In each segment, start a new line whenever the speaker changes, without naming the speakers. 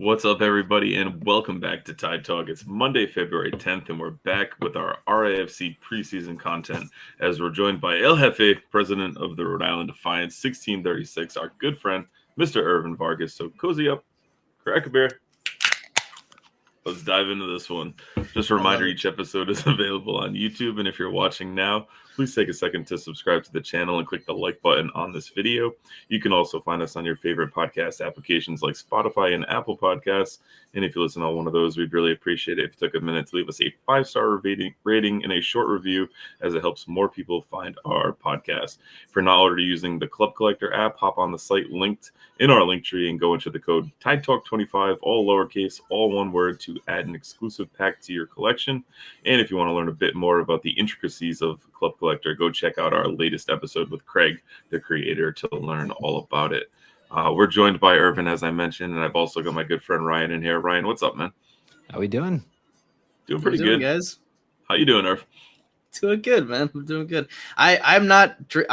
What's up, everybody, and welcome back to Tide Talk. It's Monday, February 10th, and we're back with our RAFC preseason content as we're joined by El Jefe, president of the Rhode Island Defiance 1636, our good friend, Mr. Ervin Vargas. So cozy up, crack a beer. Let's dive into this one. Just a reminder, each episode is available on YouTube, and if you're watching now, please take a second to subscribe to the channel and click the like button on this video. You can also find us on your favorite podcast applications like Spotify and Apple Podcasts. And if you listen on one of those, we'd really appreciate it if you took a minute to leave us a 5-star rating and a short review, as it helps more people find our podcast. If you're not already using the Club Collector app, hop on the site linked in our link tree and go into the code TIDETALK25, all lowercase, all one word, to add an exclusive pack to your collection. And if you want to learn a bit more about the intricacies of Club Collector, go check out our latest episode with Craig, the creator, to learn all about it. We're joined by Ervin, as I mentioned, and I've also got my good friend Ryan in here. Ryan, what's up, man?
How we doing?
Doing pretty good,
guys.
How you doing, Erv?
Doing good, man. I'm doing good. I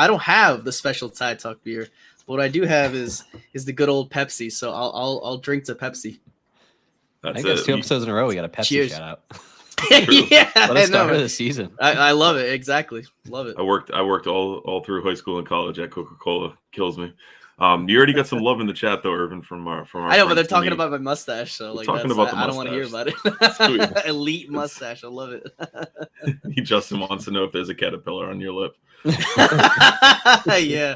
don't have the special Tide Talk beer. What I do have is the good old Pepsi. So I'll drink to Pepsi.
I think that's 2 episodes in a row. We got a Pepsi
Cheers.
shout out.
Yeah,
Let us start of the season.
I love it. Exactly, love it.
I worked all through high school and college at Coca-Cola. Kills me. You already got some love in the chat though, Ervin, from our.
I know, but they're talking about my mustache, so like
talking about the
I don't want to hear about it. Elite mustache, I love it.
Justin wants to know if there's a caterpillar on your lip.
Yeah.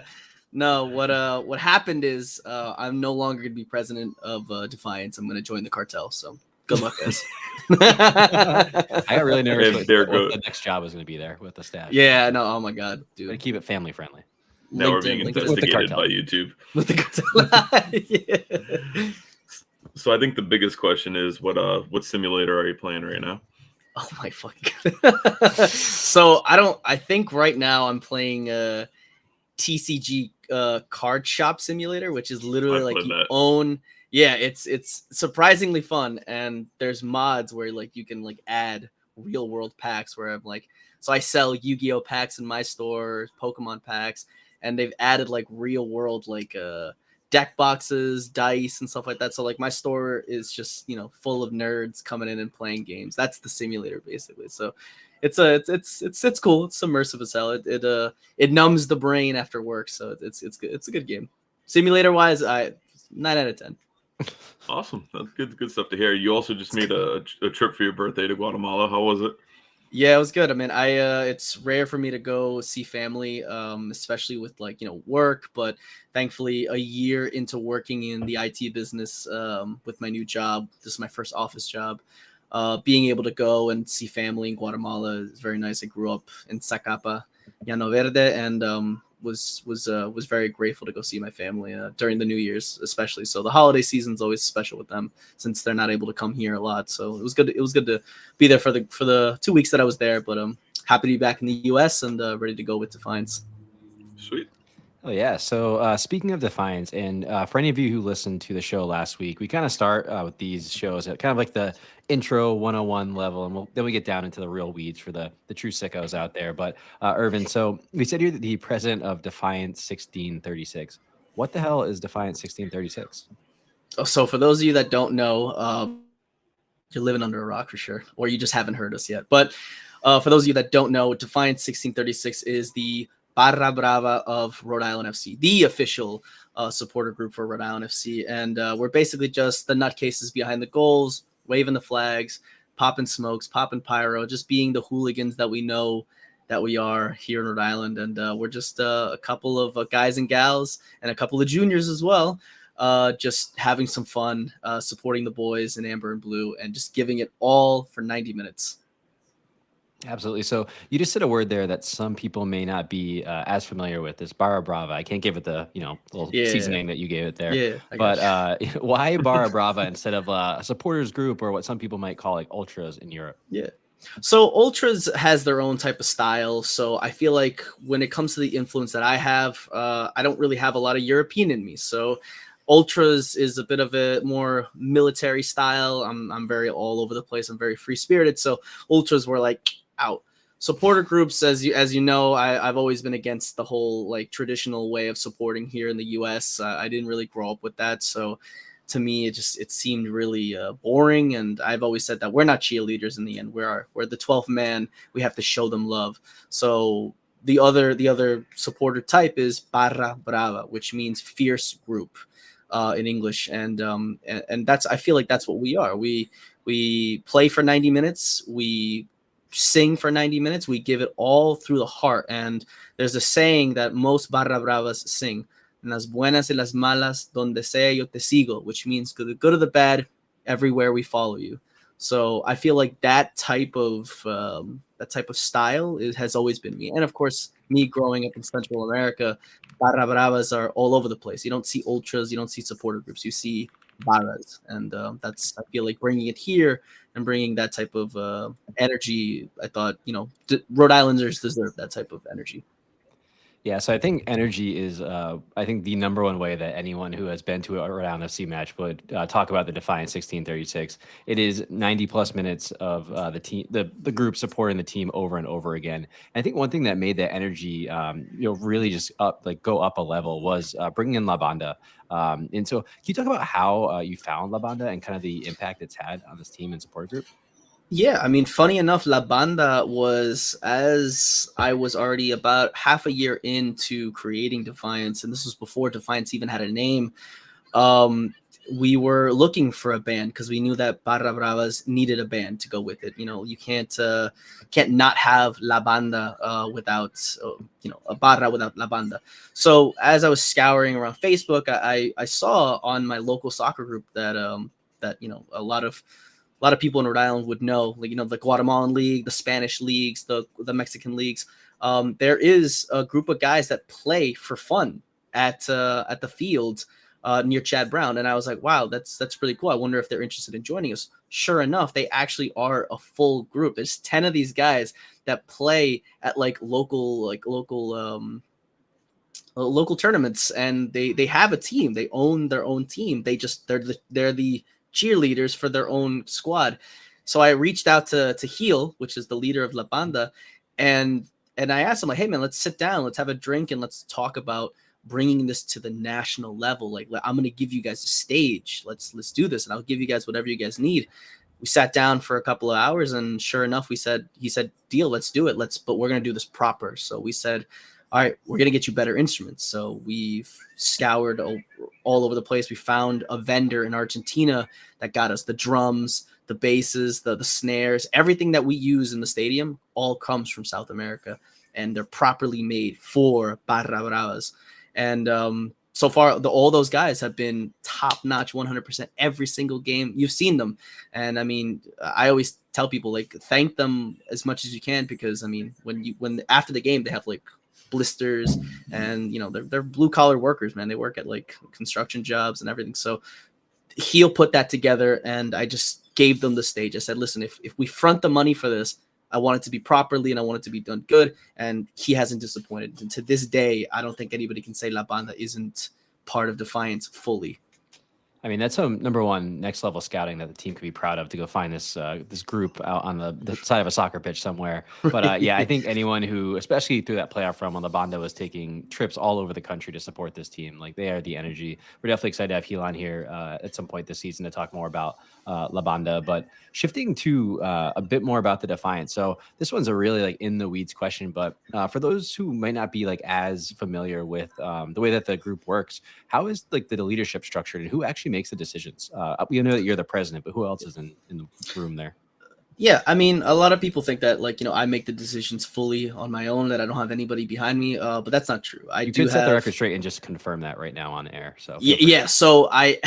No, what happened is I'm no longer going to be president of Defiance. I'm going to join the cartel. So good luck, guys.
I got really nervous what the next job was going to be there with the staff.
Yeah, no, oh my God, dude.
But keep it family friendly.
Now we're being investigated by YouTube.
With the cartel. Yeah.
So I think the biggest question is what simulator are you playing right now?
Oh my fucking God. So I think right now I'm playing TCG card shop simulator, which is literally like you own. Yeah, it's surprisingly fun, and there's mods where like you can like add real world packs where I'm like, so I sell Yu-Gi-Oh packs in my store, Pokemon packs, and they've added like real world like deck boxes, dice, and stuff like that. So like my store is just, full of nerds coming in and playing games. That's the simulator basically. So it's cool. It's immersive as hell. It numbs the brain after work. So it's good. It's a good game. Simulator wise, 9 out of 10.
Awesome. That's good stuff to hear. You also just made a trip for your birthday to Guatemala. How was it?
Yeah, it was good. I mean, it's rare for me to go see family, especially with work. But thankfully, a year into working in the IT business with my new job, this is my first office job. Being able to go and see family in Guatemala is very nice. I grew up in Zacapa, Llano Verde, and was very grateful to go see my family during the New Year's, especially. So the holiday season's always special with them since they're not able to come here a lot. So it was good. It was good to be there for the 2 weeks that I was there. But I'm happy to be back in the U.S. and ready to go with Defiance.
Sweet.
Oh yeah. So speaking of Defiance, and for any of you who listened to the show last week, we kind of start with these shows at kind of like the intro 101 level, and then we get down into the real weeds for the true sickos out there. But Ervin, so we said you're the president of Defiance 1636. What the hell is Defiance 1636?
So for those of you that don't know, you're living under a rock for sure, or you just haven't heard us yet. But for those of you that don't know, Defiance 1636 is the Barra Brava of Rhode Island FC, the official supporter group for Rhode Island FC. And we're basically just the nutcases behind the goals, waving the flags, popping smokes, popping pyro, just being the hooligans that we know that we are here in Rhode Island. And we're just a couple of guys and gals and a couple of juniors as well, just having some fun, supporting the boys in amber and blue, and just giving it all for 90 minutes.
Absolutely. So you just said a word there that some people may not be as familiar with, this Barra Brava. I can't give it the little seasoning that you gave it there.
Yeah.
But why Barra Brava instead of a supporters group, or what some people might call like ultras in Europe?
Yeah. So ultras has their own type of style. So I feel like when it comes to the influence that I have, I don't really have a lot of European in me. So ultras is a bit of a more military style. I'm very all over the place. I'm very free spirited. So ultras were like out. Supporter groups, as you know, I've always been against the whole like traditional way of supporting here in the U.S. I didn't really grow up with that, so to me, it seemed really boring. And I've always said that we're not cheerleaders in the end. We're the 12th man. We have to show them love. So the other supporter type is Barra Brava, which means fierce group in English. And that's, I feel like that's what we are. We play for 90 minutes. We sing for 90 minutes. We give it all through the heart. And there's a saying that most Barra Bravas sing: "En las buenas y las malas, donde sea yo te sigo," which means the good or the bad, everywhere we follow you. So I feel like that type of style has always been me. And of course, me growing up in Central America, Barra Bravas are all over the place. You don't see ultras, you don't see supporter groups, you see Barras. And that's, I feel like, bringing it here and bringing that type of energy. I thought, Rhode Islanders deserve that type of energy.
Yeah, so I think energy is, I think, the number one way that anyone who has been to a Rhode Island FC match would talk about the Defiance 1636. It is 90 plus minutes of the team, the group supporting the team over and over again. And I think one thing that made that energy, really just go up a level was bringing in La Banda. And so, can you talk about how you found La Banda and kind of the impact it's had on this team and support group?
Yeah, I mean, funny enough, La Banda was, as I was already about half a year into creating Defiance, and this was before Defiance even had a name. We were looking for a band because we knew that Barra Bravas needed a band to go with it. You can't not have La Banda without a Barra without La Banda. So as I was scouring around Facebook, I saw on my local soccer group that a lot of people in Rhode Island would know, the Guatemalan League, the Spanish leagues, the Mexican leagues. There is a group of guys that play for fun at the field near Chad Brown, and I was like, wow, that's pretty cool. I wonder if they're interested in joining us. Sure enough, they actually are a full group. There's 10 of these guys that play at local tournaments, and they have a team. They own their own team. They're the cheerleaders for their own squad. So I reached out to Heel, which is the leader of La Banda, and I asked him, like, hey man, let's sit down, let's have a drink, and let's talk about bringing this to the national level. Like, I'm going to give you guys a stage. Let's do this, and I'll give you guys whatever you guys need. We sat down for a couple of hours, and sure enough, he said, deal, let's do it. But we're going to do this proper. So we said, all right, we're going to get you better instruments. So we've scoured all over the place. We found a vendor in Argentina that got us the drums, the basses, the snares, everything that we use in the stadium all comes from South America, and they're properly made for Barra Bravas. And so far, all those guys have been top-notch, 100% every single game. You've seen them. And, I mean, I always tell people, thank them as much as you can, because, I mean, when after the game, they have, blisters, and, they're blue-collar workers, man. They work at, construction jobs and everything. So he'll put that together, and I just gave them the stage. I said, listen, if we front the money for this, I want it to be properly, and I want it to be done good. And he hasn't disappointed. And to this day, I don't think anybody can say La Banda isn't part of Defiance fully.
I mean, that's some number one next level scouting that the team could be proud of, to go find this group out on the side of a soccer pitch somewhere. But yeah, I think anyone who, especially through that playoff run when La Banda was taking trips all over the country to support this team, they are the energy. We're definitely excited to have Helan here at some point this season to talk more about La Banda. But shifting to a bit more about the Defiance. So this one's a really in the weeds question, but for those who might not be as familiar with the way that the group works, how is the leadership structured, and who actually makes the decisions? We know that you're the president, but who else is in the room there?
Yeah, I mean, a lot of people think that I make the decisions fully on my own, that I don't have anybody behind me, but that's not true.
You could set the record straight and just confirm that right now on air. So
yeah, so I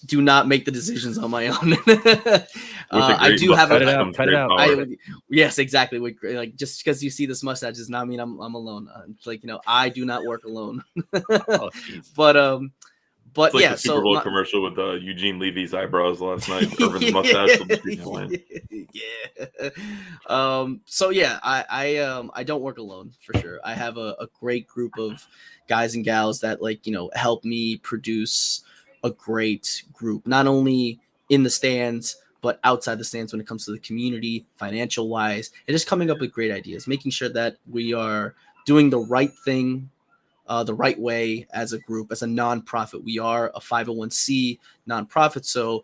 do not make the decisions on my own. I do have
cut it out.
Yes, exactly. Just because you see this mustache does not mean I'm alone. I do not work alone.
Oh,
but
it's
yeah,
the Super Bowl commercial with Eugene Levy's eyebrows last night. Ervin's mustache.
Yeah. So yeah, I don't work alone for sure. I have a great group of guys and gals that help me produce a great group, not only in the stands but outside the stands when it comes to the community, financial wise, and just coming up with great ideas, making sure that we are doing the right thing the right way as a group, as a nonprofit. We are a 501c nonprofit, so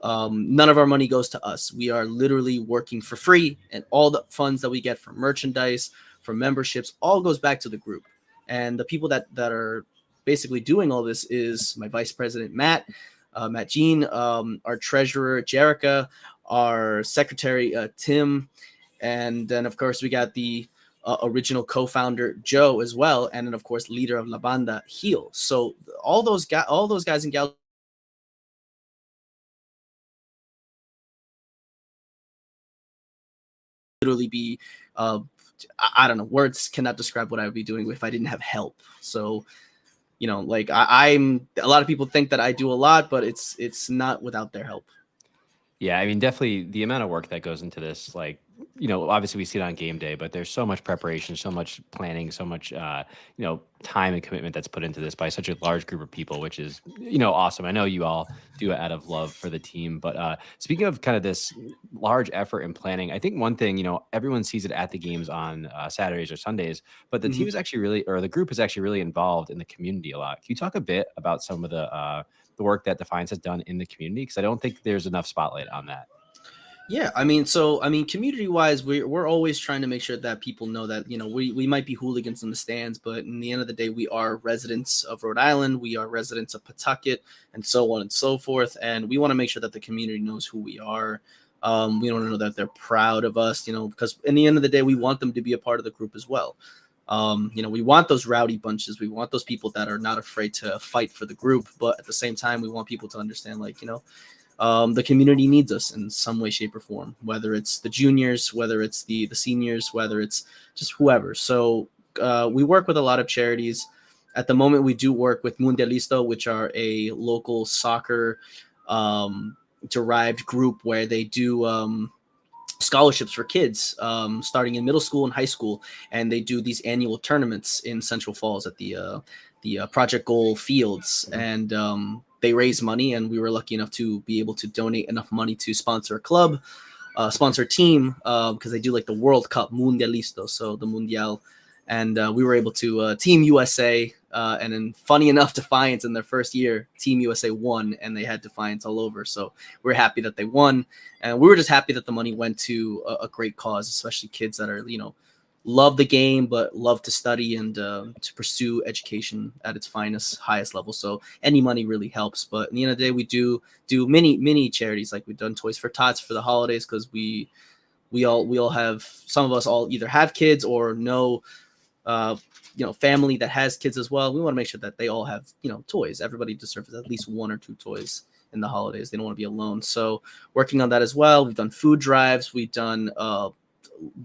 none of our money goes to us. We are literally working for free, and all the funds that we get from merchandise, from memberships, all goes back to the group. And the people that are basically doing all this is my vice president, Matt Jean, our treasurer, Jerica, our secretary, Tim, and then of course we got the original co-founder Joe as well, and then of course leader of La Banda, Heel. So all those guys and gals literally be I don't know, words cannot describe what I would be doing if I didn't have help. So like I'm a lot of people think that I do a lot, but it's not without their help.
Yeah, I mean, definitely the amount of work that goes into this, like, obviously we see it on game day, but there's so much preparation, so much planning, so much, time and commitment that's put into this by such a large group of people, which is, awesome. I know you all do it out of love for the team, but speaking of kind of this large effort in planning, I think one thing, everyone sees it at the games on Saturdays or Sundays, but the team is actually really, or the group is actually really involved in the community a lot. Can you talk a bit about some of the work that Defiance has done in the community? Because I don't think there's enough spotlight on that.
Yeah, community wise, we're always trying to make sure that people know that, we might be hooligans in the stands, but in the end of the day, we are residents of Rhode Island, we are residents of Pawtucket, and so on and so forth. And we want to make sure that the community knows who we are. We want to know that they're proud of us, because in the end of the day, we want them to be a part of the group as well. We want those rowdy bunches. We want those people that are not afraid to fight for the group, but at the same time, we want people to understand, the community needs us in some way, shape, or form, whether it's the juniors, whether it's the seniors, whether it's just whoever. So we work with a lot of charities. At the moment, we do work with Mundialisto, which are a local soccer derived group where they do scholarships for kids starting in middle school and high school, and they do these annual tournaments in Central Falls at the Project Goal fields, and they raise money, and we were lucky enough to be able to donate enough money to sponsor a club, sponsor a team, because they do like the World Cup, Mundialisto, so the Mundial, and we were able to Team USA, and then funny enough, Defiance in their first year, Team USA won, and they had Defiance all over, so we're happy that they won, and we were just happy that the money went to a great cause, especially kids that are, love the game, but love to study and to pursue education at its finest, highest level. So any money really helps. But in the end of the day, we do many charities. Like we've done Toys for Tots for the holidays, because we all have, some of us all either have kids or know family that has kids as well. We want to make sure that they all have toys. Everybody deserves at least one or two toys in the holidays. They don't want to be alone. So working on that as well. We've done food drives. We've done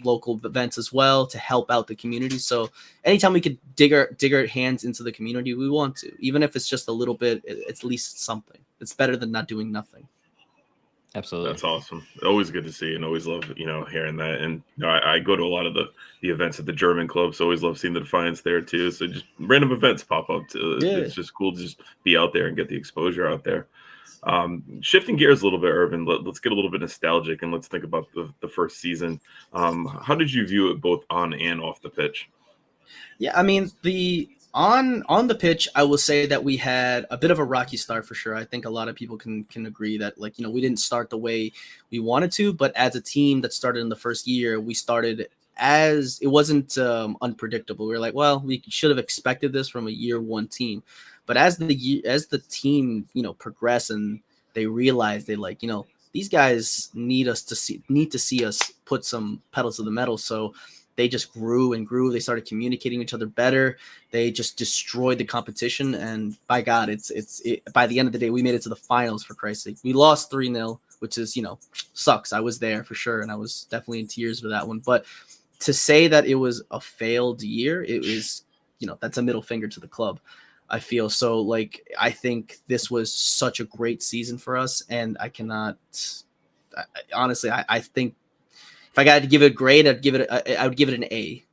local events as well to help out the community. So anytime we could dig our hands into the community, we want to, even if it's just a little bit, it's at least something. It's better than not doing nothing.
Absolutely.
That's awesome. Always good to see, and always love hearing that. And I go to a lot of the events at the German club, so always love seeing the Defiance there too. So just random events pop up. It's just cool to just be out there and get the exposure out there. Shifting gears a little bit, Ervin, let's get a little bit nostalgic and let's think about the first season. How did you view it both on and off the pitch?
Yeah, I mean, on the pitch, I will say that we had a bit of a rocky start for sure. I think a lot of people can agree that we didn't start the way we wanted to, but as a team that started in the first year, we started as it wasn't unpredictable. We were like, well, we should have expected this from a year one team. But as the team, progress and they realize these guys need to see us put some pedals to the metal. So they just grew and grew. They started communicating with each other better. They just destroyed the competition. And by God, by the end of the day, we made it to the finals, for Christ's sake. We lost 3-0, which is, sucks. I was there for sure. And I was definitely in tears for that one. But to say that it was a failed year, it was, that's a middle finger to the club. I feel so. I think this was such a great season for us, and honestly, I think if I got to give it a grade, I would give it an A.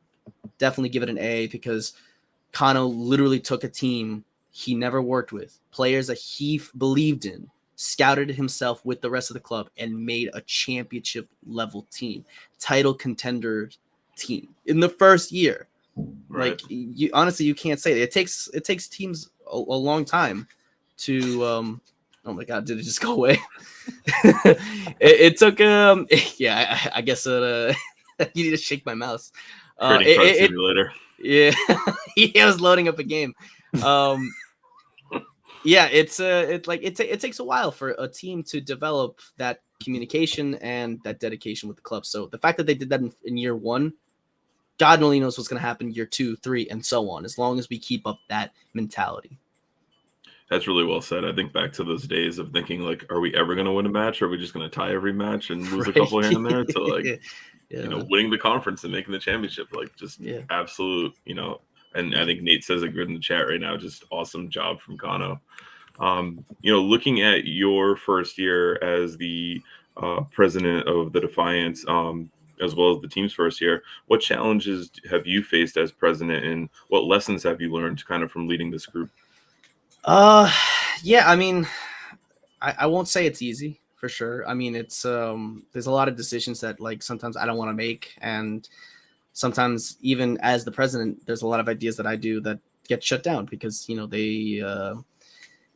Definitely give it an A, because Kano literally took a team he never worked with, players that he believed in, scouted himself with the rest of the club, and made a championship level team, title contender team in the first year.
Right.
Like you honestly, you can't say it. It takes teams a long time to oh my god, did it just go away? it took yeah, I guess you need to shake my mouse.
Trading card simulator.
Yeah, he was loading up a game. Yeah, it takes a while for a team to develop that communication and that dedication with the club. So the fact that they did that in year one, God only knows what's going to happen year 2, 3, and so on, as long as we keep up that mentality.
That's really well said. I think back to those days of thinking, like, are we ever going to win a match? Or are we just going to tie every match and lose a couple here and there? To like, winning the conference and making the championship, like just absolute, and I think Nate says it good in the chat right now. Just awesome job from Kano. Looking at your first year as the president of the Defiance, as well as the team's first year, what challenges have you faced as president, and what lessons have you learned kind of from leading this group?
Yeah, I mean, I won't say it's easy for sure. I mean, it's there's a lot of decisions that like sometimes I don't want to make, and sometimes even as the president, there's a lot of ideas that I do that get shut down because we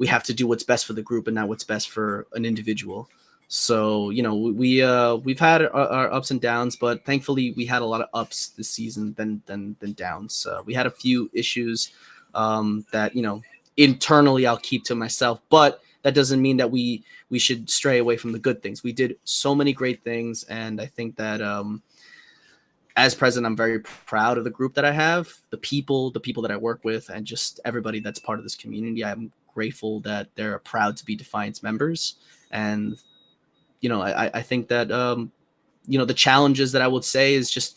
have to do what's best for the group and not what's best for an individual. So we've had our ups and downs, but thankfully we had a lot of ups this season than downs. We had a few issues that internally I'll keep to myself, but that doesn't mean that we should stray away from the good things. We did so many great things, and I think that as president, I'm very proud of the group that I have, the people that I work with, and just everybody that's part of this community. I'm grateful that they're proud to be Defiance members, and I think that the challenges that I would say is just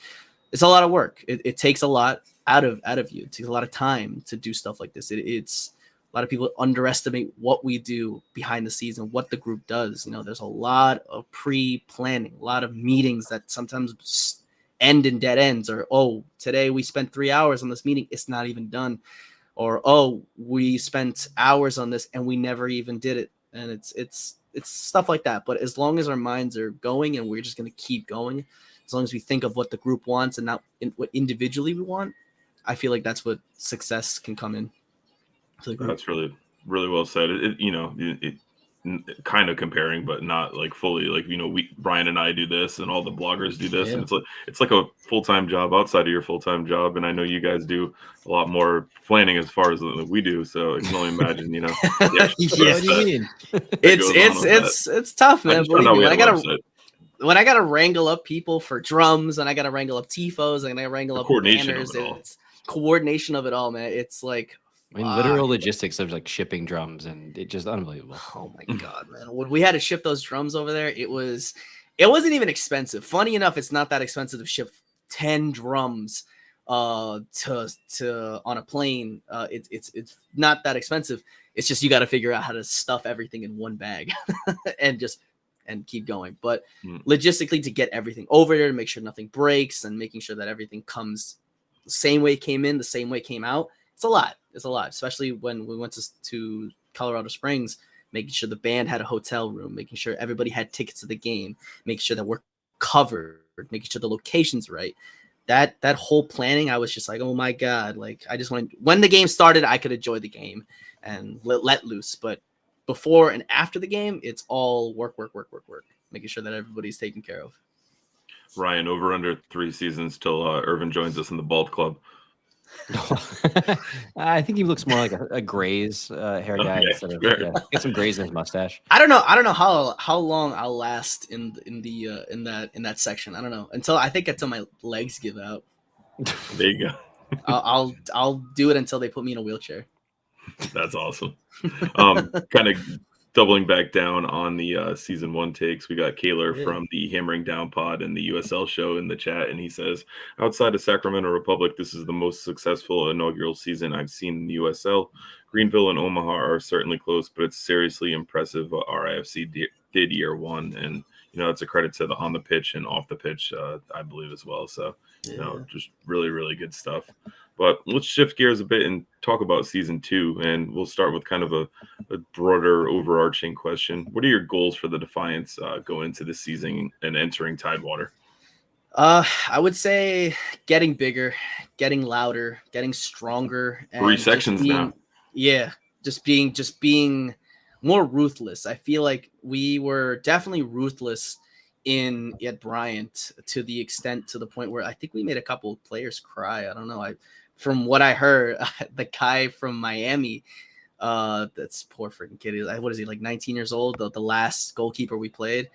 it's a lot of work. It takes a lot out of you. It takes a lot of time to do stuff like this. It's a lot of people underestimate what we do behind the scenes and what the group does. There's a lot of pre-planning, a lot of meetings that sometimes end in dead ends, or today we spent 3 hours on this meeting, it's not even done, or we spent hours on this and we never even did it. And it's stuff like that. But as long as our minds are going and we're just going to keep going, as long as we think of what the group wants and not what individually we want, I feel like that's what success can come in.
That's really, really well said. It kind of comparing, but not like fully. Like Brian and I do this, and all the bloggers do this, and it's like a full-time job outside of your full-time job. And I know you guys do a lot more planning as far as we do. So I can only imagine,
What do you mean?
It's tough, man. Believe me, when I gotta wrangle up people for drums, and I gotta wrangle up tifos, and I wrangle up banners, it's coordination of it all, man. It's like,
I mean, literal logistics of like shipping drums, and it's just unbelievable.
Oh my god, man! When we had to ship those drums over there, it wasn't even expensive. Funny enough, it's not that expensive to ship 10 drums to on a plane. It's not that expensive. It's just you got to figure out how to stuff everything in one bag and keep going. But logistically, to get everything over there, to make sure nothing breaks, and making sure that everything comes the same way it came in, the same way it came out. It's a lot. It's a lot, especially when we went to Colorado Springs, making sure the band had a hotel room, making sure everybody had tickets to the game, making sure that we're covered, making sure the location's right. That whole planning, I was just like, oh my God. Like, I just wanted, when the game started, I could enjoy the game and let loose. But before and after the game, it's all work, making sure that everybody's taken care of.
Ryan, over under 3 seasons till Ervin joins us in the Bald Club.
I think he looks more like a grays hair guy instead of get some grays in his mustache.
I don't know how long I'll last in that section. I don't know until my legs give out.
There you go.
I'll do it until they put me in a wheelchair.
That's awesome. Kind of doubling back down on the season 1 takes, we got Kaler from the Hammering Down Pod and the USL show in the chat, and he says, outside of Sacramento Republic, this is the most successful inaugural season I've seen in the USL. Greenville and Omaha are certainly close, but it's seriously impressive what RIFC did year 1, and it's a credit to the on the pitch and off the pitch, I believe as well. So just really, really good stuff. But let's shift gears a bit and talk about season 2, and we'll start with kind of a broader overarching question. What are your goals for the Defiance going into this season and entering Tidewater?
I would say getting bigger, getting louder, getting stronger, and
3 sections now.
Yeah, just being more ruthless. I feel like we were definitely ruthless at Bryant to the point where I think we made a couple of players cry. I don't know. From what I heard, the guy from Miami, that's poor freaking kid. What is he, like 19 years old? The last goalkeeper we played.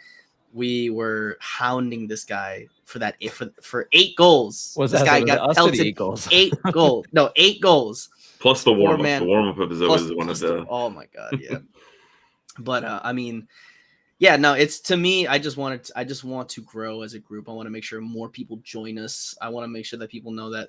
We were hounding this guy for 8 goals. This guy got pelted
8 goals.
8 goals. No, 8 goals.
Plus the warm up. The warm up is always one of the.
Oh my god, yeah. But I mean, yeah, no, it's, to me, I just want to grow as a group. I want to make sure more people join us. I want to make sure that people know that,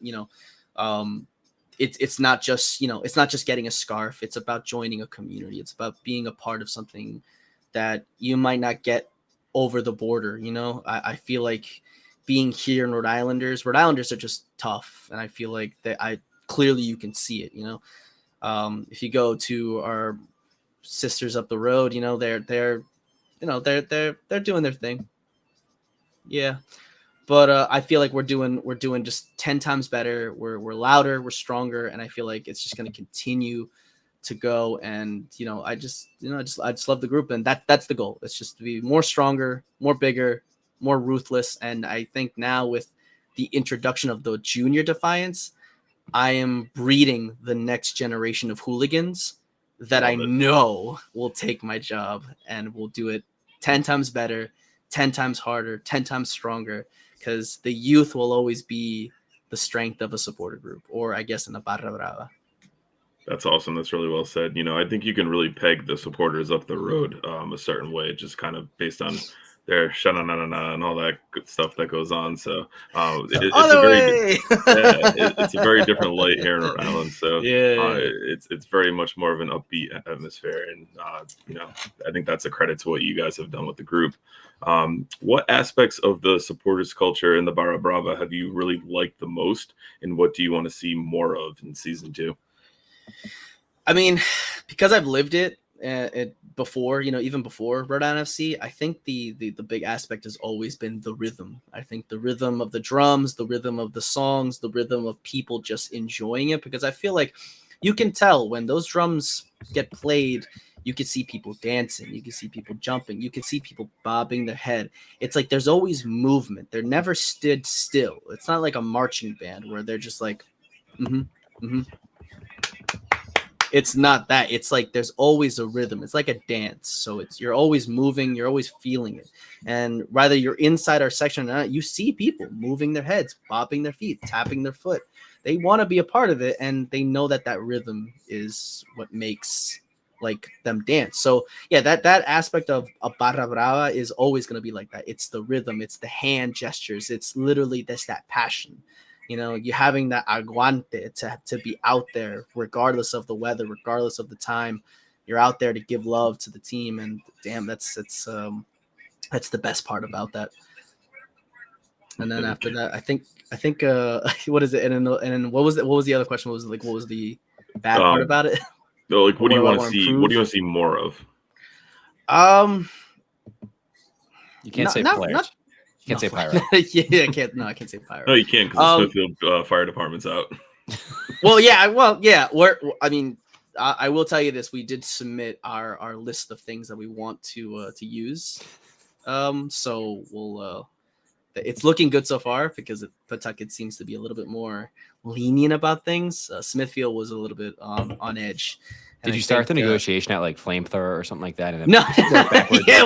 it's not just, it's not just getting a scarf. It's about joining a community. It's about being a part of something that you might not get over the border. I feel like being here in Rhode Islanders are just tough. And I feel like that clearly you can see it, if you go to our sisters up the road, they're doing their thing. Yeah. But I feel like we're doing just 10 times better. We're louder, we're stronger, and I feel like it's just going to continue to go. And I just love the group, and that's the goal. It's just to be more stronger, more bigger, more ruthless. And I think now with the introduction of the junior Defiance, I am breeding the next generation of hooligans that I know will take my job and will do it 10 times better, 10 times harder, 10 times stronger, because the youth will always be the strength of a supporter group, or I guess in a barra brava.
That's awesome. That's really well said. I think you can really peg the supporters up the road a certain way, just kind of based on their sha-na-na-na-na and all that good stuff that goes on. So it's a very different light here in Rhode Island. So it's very much more of an upbeat atmosphere. And, I think that's a credit to what you guys have done with the group. What aspects of the supporters culture in the Barra Brava have you really liked the most? And what do you want to see more of in season 2?
I mean, because I've lived it before, even before Rhode Island FC, I think the big aspect has always been the rhythm. I think the rhythm of the drums, the rhythm of the songs, the rhythm of people just enjoying it, because I feel like you can tell when those drums get played, you can see people dancing, you can see people jumping, you can see people bobbing their head. It's like there's always movement. They're never stood still. It's not like a marching band where they're just like, It's not that. It's like there's always a rhythm. It's like a dance. So you're always moving, you're always feeling it. And whether you're inside our section or not, you see people moving their heads, bobbing their feet, tapping their foot. They want to be a part of it, and they know that rhythm is what makes them dance. So yeah, that aspect of a barra brava is always going to be like that. It's the rhythm, it's the hand gestures, it's literally that passion. You having that aguante to be out there regardless of the weather, regardless of the time. You're out there to give love to the team, and damn, that's the best part about that. And then after that, I think what is it? And then what was the other question? What was the bad part about it?
No, what do you want to see? What do you want to see more of?
You can't say players. You can't say pyro.
Yeah, I can't say pyro.
No, you can't, because the Smithfield Fire Department's out.
I will tell you this: we did submit our list of things that we want to use. So we'll. It's looking good so far, because Pawtucket seems to be a little bit more lenient about things. Smithfield was a little bit on edge.
Did you start the negotiation at flamethrower or something like that? And then
no,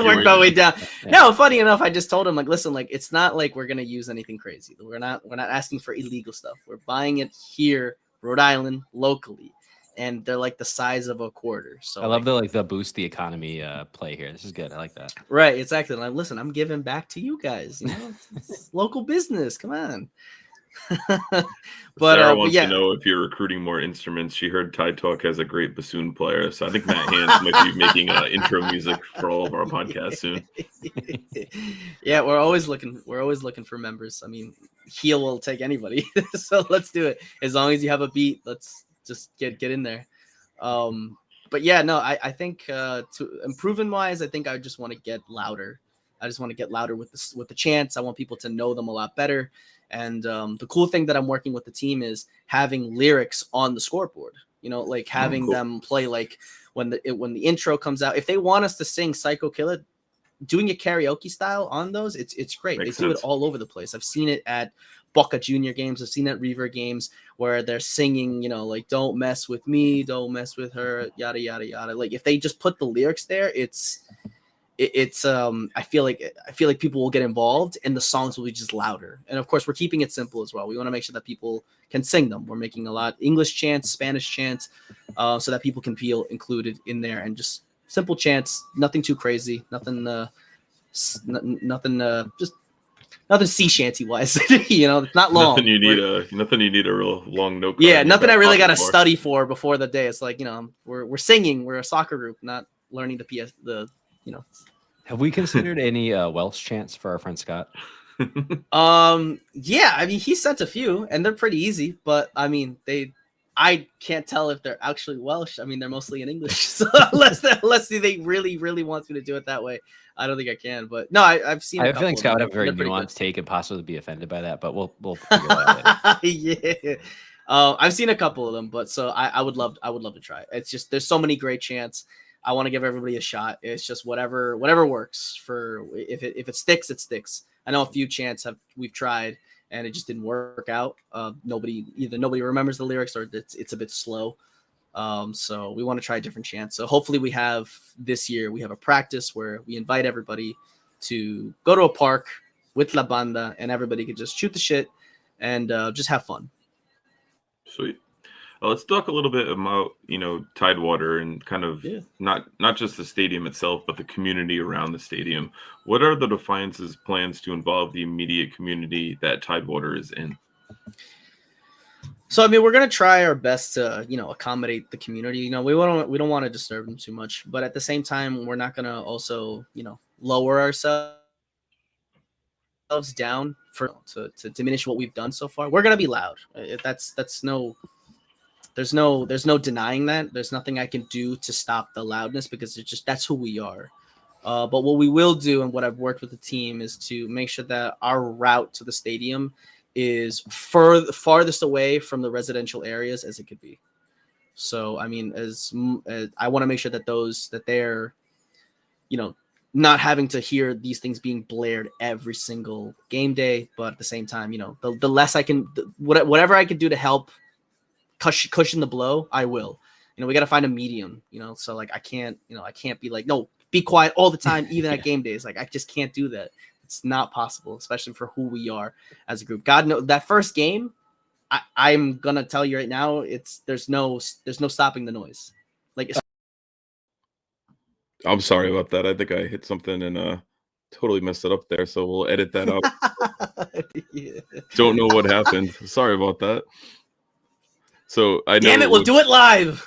worked our way down. Yeah. No, funny enough, I just told him listen, it's not like we're gonna use anything crazy. We're not asking for illegal stuff. We're buying it here, Rhode Island, locally, and they're the size of a quarter. So
I love the boost the economy play here. This is good. I like that.
Right, exactly. Listen, I'm giving back to you guys. It's local business. Come on.
Sarah wants to know if you're recruiting more instruments. She heard Tide Talk has a great bassoon player, so I think Matt Hans might be making intro music for all of our podcasts soon.
Yeah, we're always looking for members. I mean, Heel will take anybody, so let's do it. As long as you have a beat, let's just get in there. But yeah, no, I think to improvement wise, I think I just want to get louder. I just want to get louder with the chants. I want people to know them a lot better. And the cool thing that I'm working with the team is having lyrics on the scoreboard. Like having them play like when the intro comes out. If they want us to sing Psycho Killer, doing a karaoke style on those, it's great. They do it all over the place. I've seen it at Boca Junior games. I've seen it at River games where they're singing, like "Don't mess with me, don't mess with her," yada yada yada. Like if they just put the lyrics there, it's I feel like people will get involved and the songs will be just louder. And of course, we're keeping it simple as well. We want to make sure that people can sing them. We're making a lot English chants, Spanish chants, so that people can feel included in there, and just simple chants, nothing too crazy, nothing just nothing sea shanty wise. It's not long.
Nothing you need a real long note.
Yeah, nothing I really got to study for before the day. It's like, we're singing, we're a soccer group, not learning the
Have we considered any Welsh chants for our friend Scott?
Yeah, I mean, he sent a few and they're pretty easy, but I mean, I can't tell if they're actually Welsh. I mean, they're mostly in English. So unless they really, really want me to do it that way, I don't think I can. But no, I've seen.
I feel like Scott would have a very nuanced take and possibly be offended by that, but we'll figure that out later.
Yeah. I've seen a couple of them, but so I would love to try it. It's just there's so many great chants. I want to give everybody a shot. It's just whatever works for. If it sticks, it sticks. I know a few chants we've tried and it just didn't work out. Nobody remembers the lyrics or it's a bit slow. So we want to try a different chant. So hopefully this year we have a practice where we invite everybody to go to a park with La Banda and everybody could just shoot the shit and just have fun.
Sweet. Let's talk a little bit about, Tidewater and kind of not just the stadium itself, but the community around the stadium. What are the Defiance's plans to involve the immediate community that Tidewater is in?
So, I mean, we're going to try our best to, accommodate the community. We don't want to disturb them too much, but at the same time, we're not going to also, lower ourselves down to diminish what we've done so far. We're going to be loud. There's no denying that. There's nothing I can do to stop the loudness because that's who we are. But what we will do and what I've worked with the team is to make sure that our route to the stadium is farthest away from the residential areas as it could be. So, I mean, as I want to make sure that they're, not having to hear these things being blared every single game day. But at the same time, the less I can, whatever I can do to help cushion the blow, I will. We got to find a medium, so like I can't be like, no, be quiet all the time, even at game days. Like I just can't do that. It's not possible, especially for who we are as a group. God knows that first game, I'm gonna tell you right now, there's no stopping the noise. Like
I'm sorry about that. I think I hit something and totally messed it up there. So we'll edit that out. Yeah. Don't know what happened. Sorry about that. So I know.
Damn it, we'll do it live.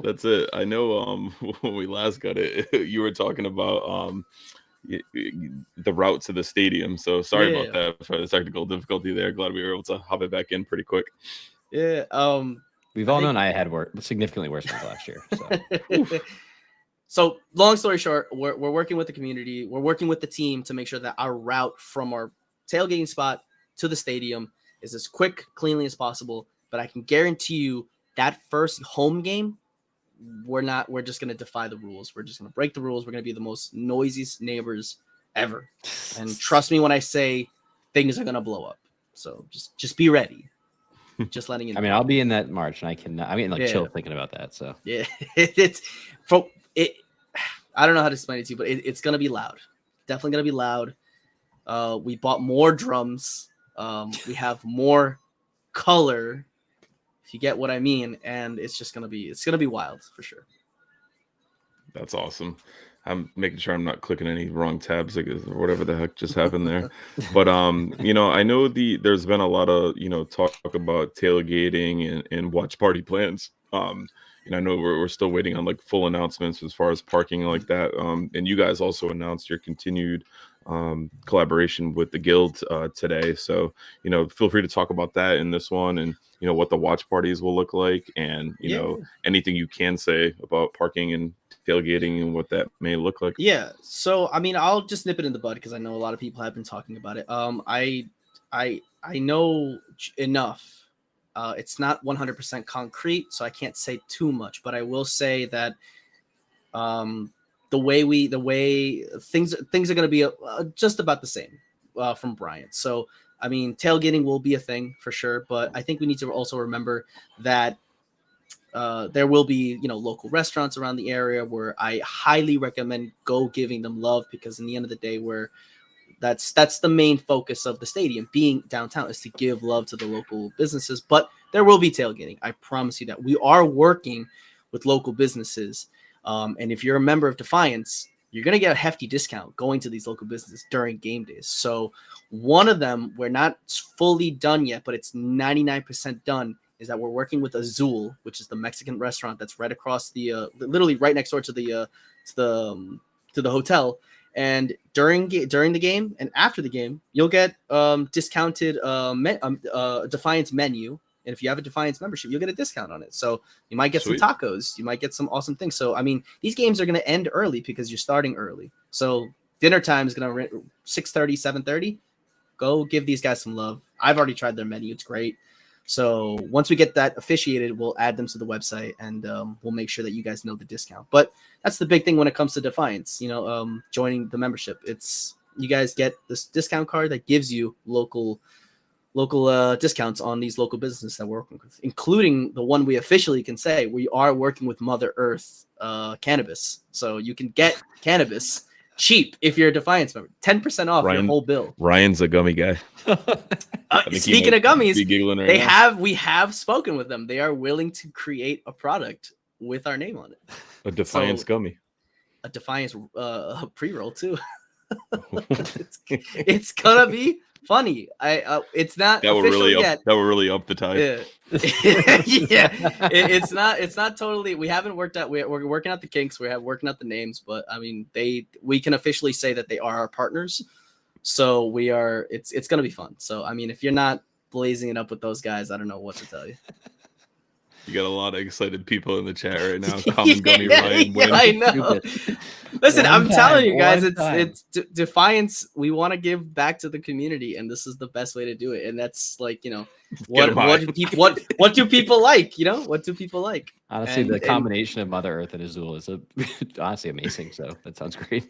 That's it. I know. When we last got it, you were talking about the route to the stadium. So sorry about that for the technical difficulty there. Glad we were able to hop it back in pretty quick.
Yeah.
We've all known I had significantly worse than last year. So.
So long story short, we're working with the community. We're working with the team to make sure that our route from our tailgating spot to the stadium is as quick, cleanly as possible. But I can guarantee you that first home game, we're just going to defy the rules. We're just going to break the rules. We're going to be the most noisiest neighbors ever. And trust me when I say things are going to blow up. So just be ready. Just letting you know.
I mean, I'll be in that march and chill thinking about that. So
yeah, I don't know how to explain it to you, but it's going to be loud. Definitely going to be loud. We bought more drums. We have more color, if you get what I mean, and it's gonna be wild for sure.
That's awesome. I'm making sure I'm not clicking any wrong tabs, or whatever the heck just happened there. But I know there's been a lot of talk about tailgating and watch party plans. And I know we're still waiting on like full announcements as far as parking like that. And you guys also announced your continued collaboration with the guild today. So, feel free to talk about that in this one and, what the watch parties will look like and, anything you can say about parking and tailgating and what that may look like?
Yeah. So I mean, I'll just nip it in the bud because I know a lot of people have been talking about it. I know enough. It's not 100% concrete, so I can't say too much. But I will say that the way things are going to be just about the same from Bryant. So I mean, tailgating will be a thing for sure, but I think we need to also remember that there will be, local restaurants around the area where I highly recommend go giving them love, because in the end of the day, that's the main focus of the stadium being downtown, is to give love to the local businesses. But there will be tailgating. I promise you that. We are working with local businesses. And if you're a member of Defiance, you're going to get a hefty discount going to these local businesses during game days. So one of them, we're not fully done yet, but it's 99% done, is that we're working with Azul, which is the Mexican restaurant that's right across the, literally right next door to the hotel. And during the game and after the game, you'll get discounted Defiance menu. And if you have a Defiance membership, you'll get a discount on it. So you might get some tacos. You might get some awesome things. So, I mean, these games are going to end early because you're starting early. So dinner time is going to 6:30, 7:30. Go give these guys some love. I've already tried their menu. It's great. So once we get that officiated, we'll add them to the website, and we'll make sure that you guys know the discount. But that's the big thing when it comes to Defiance, joining the membership. It's, you guys get this discount card that gives you local discounts on these local businesses that we're working with, including the one we officially can say we are working with Mother Earth Cannabis. So you can get cannabis cheap if you're a Defiance member, 10% off your whole bill.
Ryan's a gummy guy.
Speaking of gummies, we have spoken with them. They are willing to create a product with our name on it.
A Defiance gummy.
A Defiance pre-roll too. it's gonna be funny. It's not
that
official
really
yet.
That will really up the tide.
Yeah. It's not totally. We haven't worked out. We're working out the kinks. We're working out the names. But I mean, we can officially say that they are our partners. So we are. It's gonna be fun. So I mean, if you're not blazing it up with those guys, I don't know what to tell you.
You got a lot of excited people in the chat right now. Common Gummy Ryan win.
I know. Listen, I'm telling you guys, it's Defiance. We want to give back to the community, and this is the best way to do it. And that's like, what do people like? What do people like?
Honestly, the combination of Mother Earth and Azul is honestly amazing. So that sounds great.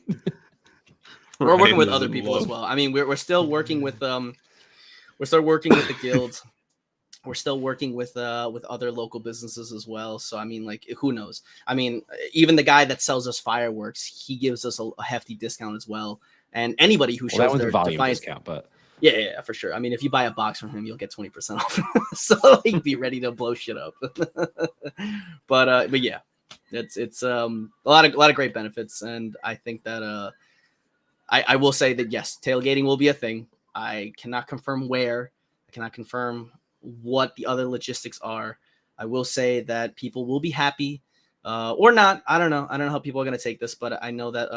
We're working with other people as well. I mean, we're still working with the guilds. We're still working with other local businesses as well. So, I mean, like, who knows? I mean, even the guy that sells us fireworks, he gives us a hefty discount as well. And anybody who shows their Defiance discount, but yeah, for sure. I mean, if you buy a box from him, you'll get 20% off. So he'd be ready to blow shit up. But yeah, it's a lot of great benefits. And I think that I will say that yes, tailgating will be a thing. I cannot confirm where. I cannot confirm what the other logistics are. I will say that people will be happy or not. I don't know how people are going to take this, but I know that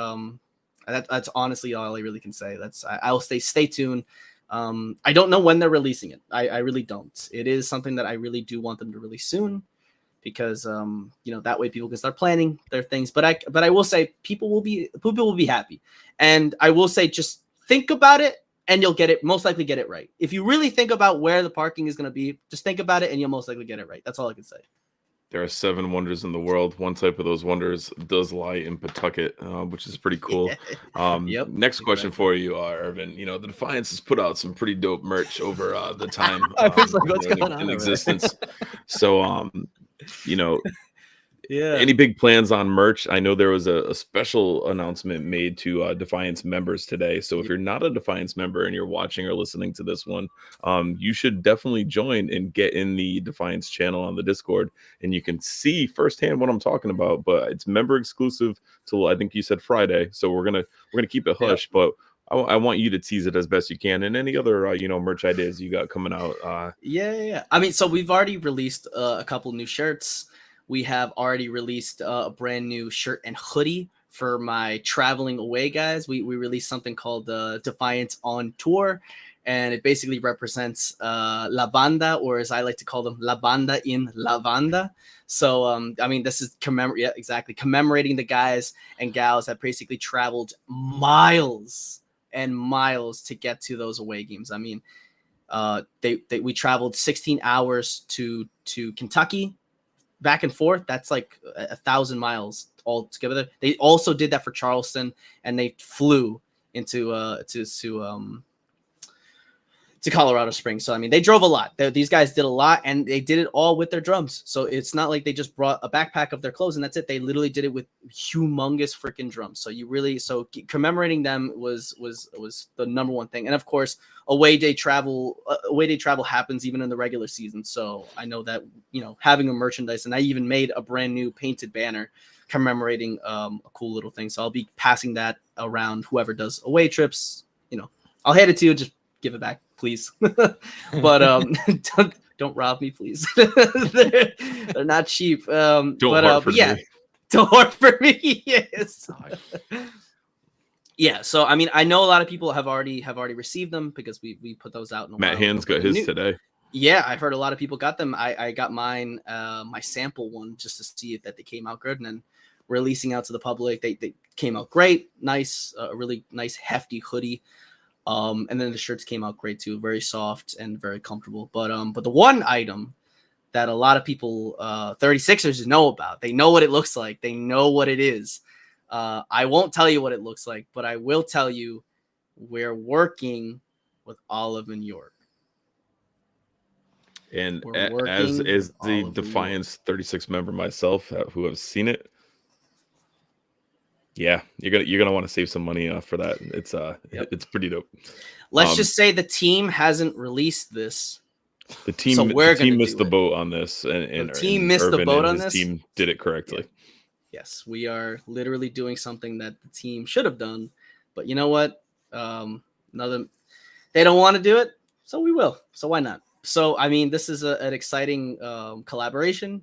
that's honestly all I really can say. I'll stay tuned. I don't know when they're releasing it. I really don't. It is something that I really do want them to release soon, because that way people can start planning their things. But I will say people will be happy. And I will say, just think about it, and you'll most likely get it right. If you really think about where the parking is going to be, just think about it and you'll most likely get it right. That's all I can say.
There are 7 wonders in the world. One type of those wonders does lie in Pawtucket, which is pretty cool.
Yep.
Next question for you, Ervin. The Defiance has put out some pretty dope merch over the time in existence. So,
yeah.
Any big plans on merch? I know there was a special announcement made to Defiance members today. So if you're not a Defiance member and you're watching or listening to this one, you should definitely join and get in the Defiance channel on the Discord, and you can see firsthand what I'm talking about. But it's member exclusive till I think you said Friday. So we're gonna keep it hush, but I want you to tease it as best you can, and any other merch ideas you got coming out.
Yeah. I mean, so we've already released a couple new shirts. We have already released a brand new shirt and hoodie for my traveling away guys. We released something called Defiance on Tour, and it basically represents La Banda, or as I like to call them, La Banda in La Banda. So, I mean, this is commemorating the guys and gals that basically traveled miles and miles to get to those away games. I mean, we traveled 16 hours to Kentucky, back and forth. That's like 1,000 miles all together. They also did that for Charleston, and they flew into to Colorado Springs. So, I mean, they drove a lot. These guys did a lot, and they did it all with their drums. So it's not like they just brought a backpack of their clothes and that's it. They literally did it with humongous freaking drums. So commemorating them was the number one thing. And of course, away day travel happens even in the regular season. So I know that, having a merchandise, and I even made a brand new painted banner commemorating a cool little thing. So I'll be passing that around whoever does away trips. I'll hand it to you. Just give it back, please. But don't rob me, please. they're not cheap. Don't work for me. Don't work for me. Yes. Yeah. So I mean, I know a lot of people have already received them because we put those out.
Matt Hands got his today.
Yeah, I've heard a lot of people got them. I got mine, my sample one, just to see if that they came out good, and then releasing out to the public. They came out great, nice, really nice hefty hoodie. And then the shirts came out great too, very soft and very comfortable. But the one item that a lot of people 36ers know about, they know what it looks like, they know what it is. I won't tell you what it looks like, but I will tell you we're working with Olive in York.
And as the Defiance 36 member myself, who have seen it, yeah, you're gonna want to save some money for that. It's pretty dope.
Let's just say the team hasn't released this.
The team missed the boat on this, and
the team missed the boat on this.
Team did it correctly.
Yeah. Yes, we are literally doing something that the team should have done, but you know what? They don't want to do it, so we will. So why not? So I mean, this is an exciting collaboration.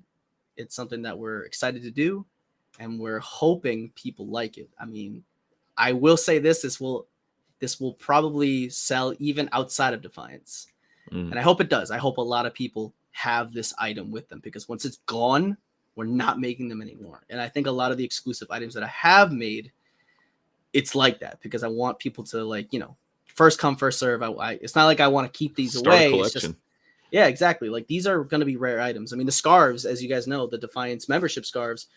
It's something that we're excited to do. And we're hoping people like it. I mean, I will say this will probably sell even outside of Defiance. And I hope it does. I hope a lot of people have this item with them, because once it's gone, we're not making them anymore. And I think a lot of the exclusive items that I have made, it's like that, because I want people to, first come, first serve. It's not like I want to keep these away. It's just, yeah, exactly. Like, these are going to be rare items. I mean, the scarves, as you guys know, the Defiance membership scarves,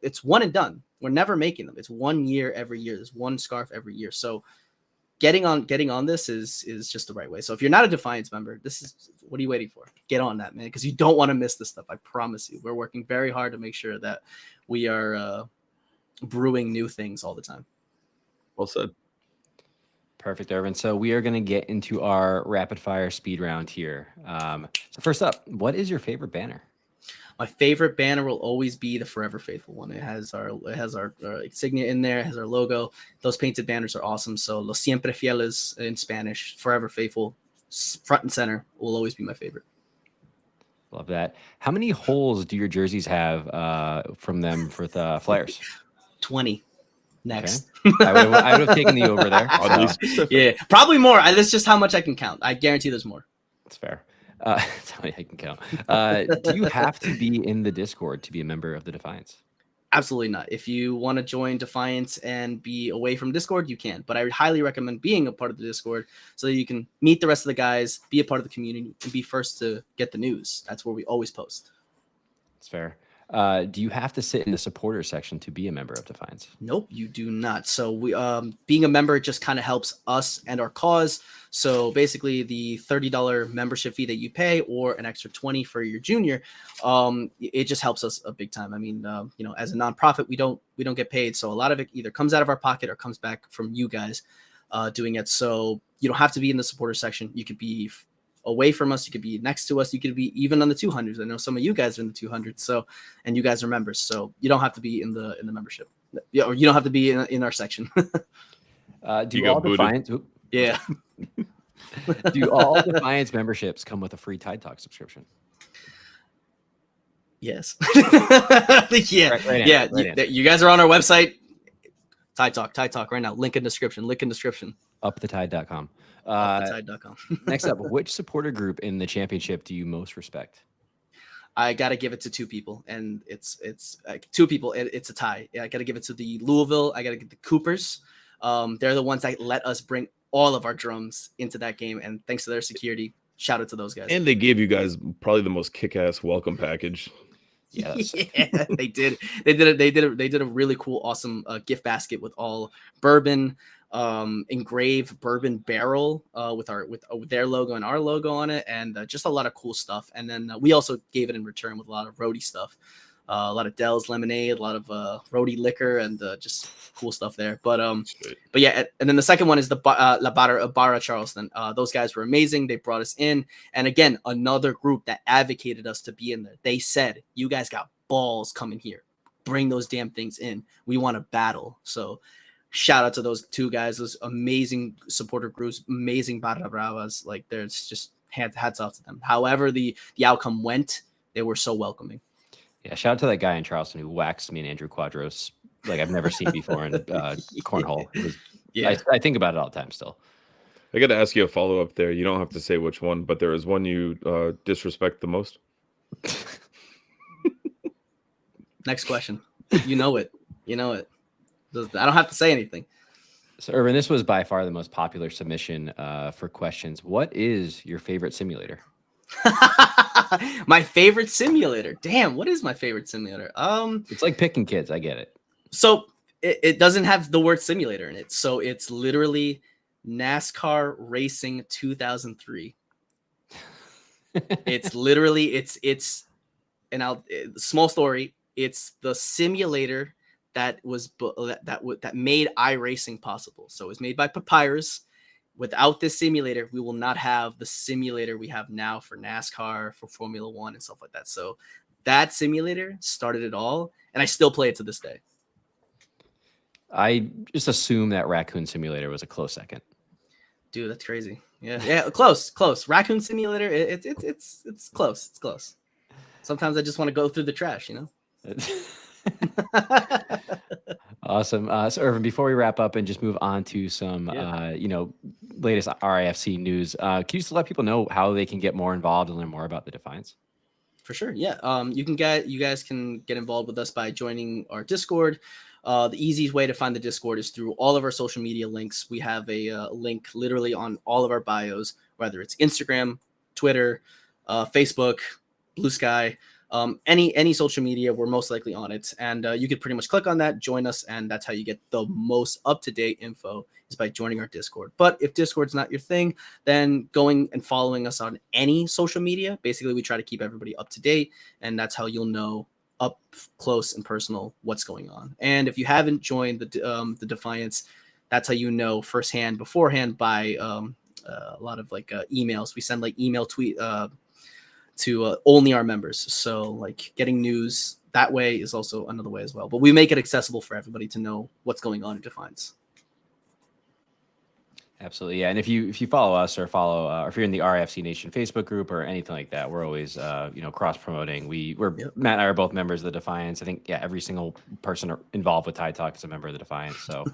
it's one and done. We're never making them. It's 1 year every year. There's one scarf every year. So getting on this is just the right way. So if you're not a Defiance member, what are you waiting for? Get on that, man, because you don't want to miss this stuff. I promise you. We're working very hard to make sure that we are brewing new things all the time.
Well said.
Perfect, Ervin. So we are going to get into our rapid fire speed round here. So first up, what is your favorite banner?
My favorite banner will always be the Forever Faithful one. It has our insignia in there. It has our logo. Those painted banners are awesome. So Los Siempre Fieles in Spanish, Forever Faithful, front and center, will always be my favorite.
Love that. How many holes do your jerseys have from them for the Flyers?
20. Next.
Okay. I would have taken the over there.
Yeah, probably more. That's just how much I can count. I guarantee there's more.
That's fair. That's how many I can count. Do you have to be in the Discord to be a member of the Defiance?
Absolutely not. If you want to join Defiance and be away from Discord, you can. But I would highly recommend being a part of the Discord so that you can meet the rest of the guys, be a part of the community, and be first to get the news. That's where we always post.
That's fair. Do you have to sit in the supporters section to be a member of Defiance?
Nope, you do not. So we, being a member just kind of helps us and our cause. So basically, the $30 membership fee that you pay, or an extra $20 for your junior, it just helps us a big time. I mean, as a nonprofit, we don't get paid, so a lot of it either comes out of our pocket or comes back from you guys doing it. So you don't have to be in the supporter section. You could be away from us, you could be next to us, you could be even on the 200s. I know some of you guys are in the 200s, so, and you guys are members, so you don't have to be in the membership, or you don't have to be in our section.
Do all Defiance?
Yeah.
Do all Defiance memberships come with a free Tide Talk subscription?
Yes. Yeah. Right. You guys are on our website. Tide Talk right now. Link in description.
Upthetide.com.
Upthetide.com.
Next up, which supporter group in the championship do you most respect?
I gotta give it to two people, and it's two people. It's a tie. I gotta give it to the Louisville. I gotta get the Coopers. They're the ones that let us bring all of our drums into that game, and thanks to their security, shout out to those guys.
And they gave you guys probably the most kick-ass welcome package.
Yeah, yeah, they did. They did a really cool, awesome gift basket with all bourbon, engraved bourbon barrel with their logo and our logo on it, and just a lot of cool stuff. And then we also gave it in return with a lot of roadie stuff, a lot of Dell's lemonade, a lot of roadie liquor, and just cool stuff there. But yeah, and then the second one is the La Barra Charleston. Those guys were amazing. They brought us in, and again, another group that advocated us to be in there. They said, "You guys got balls coming here. Bring those damn things in. We want to battle." So shout out to those two guys, those amazing supporter groups, amazing Barra Bravas. Like, there's just hats off to them. However the outcome went, they were so welcoming.
Yeah, shout out to that guy in Charleston who waxed me and Andrew Quadros like I've never seen before in cornhole. I think about it all the time still.
I got to ask you a follow-up there. You don't have to say which one, but there is one you disrespect the most.
Next question. You know it. I don't have to say anything.
So, Ervin, this was by far the most popular submission for questions. What is your favorite simulator?
My favorite simulator. Damn, what is my favorite simulator?
It's like picking kids. I get it.
So it doesn't have the word simulator in it. So it's literally NASCAR Racing 2003. It's literally small story. It's the simulator that made iRacing possible. So it was made by Papyrus. Without this simulator, we will not have the simulator we have now for NASCAR, for Formula One, and stuff like that. So that simulator started it all, and I still play it to this day.
I just assume that Raccoon Simulator was a close second.
Dude, that's crazy. Yeah, close. Raccoon Simulator, it's close. It's close. Sometimes I just want to go through the trash,
Awesome. So Ervin, before we wrap up and just move on to some, latest RIFC news, can you just let people know how they can get more involved and learn more about the Defiance?
For sure. Yeah. You guys can get involved with us by joining our Discord. The easiest way to find the Discord is through all of our social media links. We have a link literally on all of our bios, whether it's Instagram, Twitter, Facebook, Blue Sky. Any social media, we're most likely on it. And you could pretty much click on that, join us, and that's how you get the most up-to-date info is by joining our Discord. But if Discord's not your thing, then going and following us on any social media. Basically, we try to keep everybody up to date, and that's how you'll know up close and personal what's going on. And if you haven't joined the Defiance, that's how you know beforehand by a lot of emails. We send email tweet to only our members. So getting news that way is also another way as well. But we make it accessible for everybody to know what's going on in Defiance.
Absolutely. Yeah. And if you follow us or or if you're in the RFC Nation Facebook group or anything like that, we're always, cross promoting. Matt and I are both members of the Defiance. I think, every single person involved with Tide Talk is a member of the Defiance. So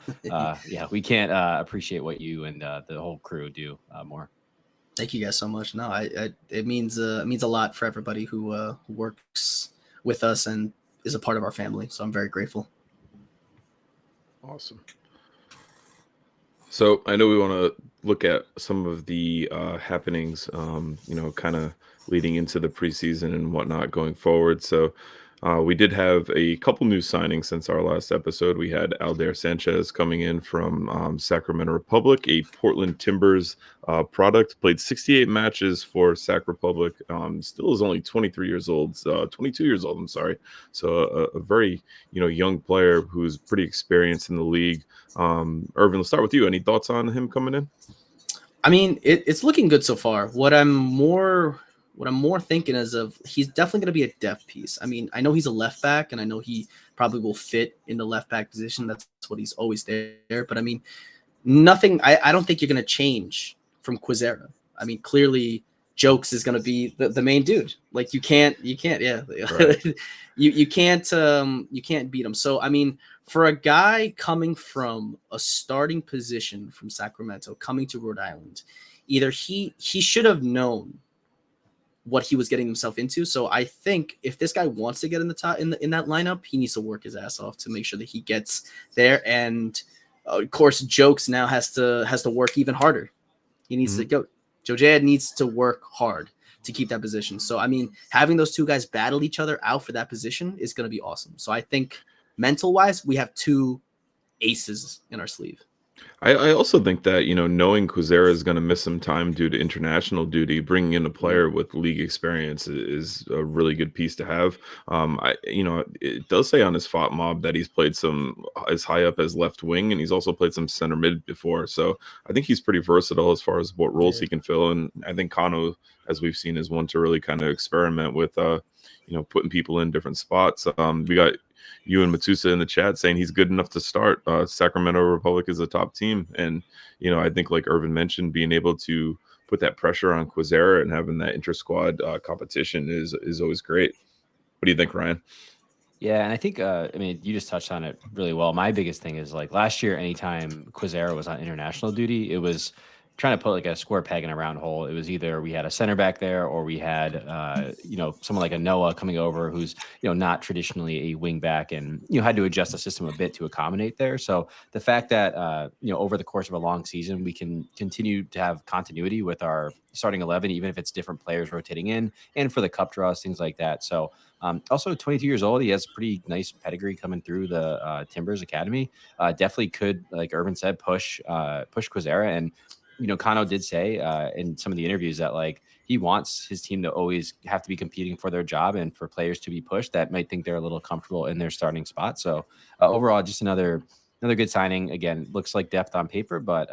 we can't appreciate what you and the whole crew do more.
Thank you guys so much. No, it means a lot for everybody who works with us and is a part of our family. So I'm very grateful.
Awesome. So I know we want to look at some of the happenings, kind of leading into the preseason and whatnot going forward. So we did have a couple new signings since our last episode. We had Aldair Sanchez coming in from Sacramento Republic, a Portland Timbers product, played 68 matches for Sac Republic, still is only 22 years old, I'm sorry. So a very, young player who's pretty experienced in the league. Ervin, let's start with you. Any thoughts on him coming in?
I mean, it's looking good so far. What I'm more thinking is he's definitely going to be a depth piece. I mean, I know he's a left back, and I know he probably will fit in the left back position. That's what he's always there. But I mean, nothing. I don't think you're going to change from Quizera. I mean, clearly, Jokes is going to be the main dude. You can't. Yeah, right. you can't beat him. So I mean, for a guy coming from a starting position from Sacramento, coming to Rhode Island, either he should have known what he was getting himself into. So I think if this guy wants to get in the top in that lineup, he needs to work his ass off to make sure that he gets there. And of course, Jokes now has to work even harder. He needs to go. Jojad needs to work hard to keep that position. So I mean, having those two guys battle each other out for that position is going to be awesome. So I think mental wise, we have two aces in our sleeve.
I also think that, knowing Quizera is going to miss some time due to international duty, bringing in a player with league experience is a really good piece to have. It does say on his FOT mob that he's played some as high up as left wing, and he's also played some center mid before. So I think he's pretty versatile as far as what roles he can fill. And I think Kano, as we've seen, is one to really kind of experiment with, putting people in different spots. We got you and Matsusa in the chat saying he's good enough to start. Sacramento Republic is a top team. And, I think like Ervin mentioned, being able to put that pressure on Quizera and having that inter-squad competition is always great. What do you think, Ryan?
Yeah, and I think, you just touched on it really well. My biggest thing is like last year, anytime Quizera was on international duty, it was trying to put like a square peg in a round hole. It was either we had a center back there or we had, someone like a Noah coming over who's, not traditionally a wing back and, had to adjust the system a bit to accommodate there. So the fact that, over the course of a long season, we can continue to have continuity with our starting 11, even if it's different players rotating in and for the cup draws, things like that. So also 22 years old, he has pretty nice pedigree coming through the Timbers Academy. Definitely could, like Ervin said, push Quizera. And Kano did say in some of the interviews that like he wants his team to always have to be competing for their job and for players to be pushed that might think they're a little comfortable in their starting spot. So overall, just another good signing. Again, looks like depth on paper, but